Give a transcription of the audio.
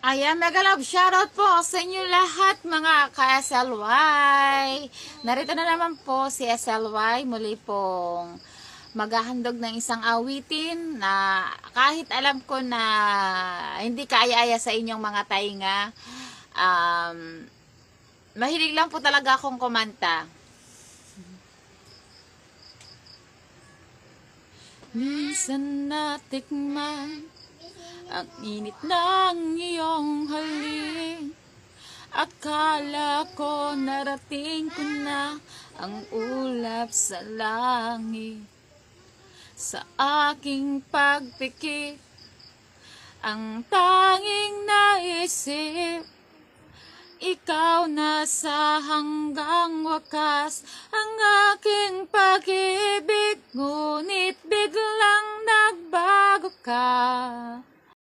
Ayan, mega love shoutout po sa inyo lahat mga ka-SLY. Narito na naman po si SLY muli pong maghahandog ng isang awitin na kahit alam ko na hindi kaaya-aya sa inyong mga tainga, mahilig lang po talaga akong kumanta. Minsan natikman ang init ng iyong halik. Akala ko narating ko na ang ulap sa langit. Sa aking pagpikit, ang tanging naisip, ikaw na sa hanggang wakas ang aking pag-ibig. Ngunit biglang nagbago ka.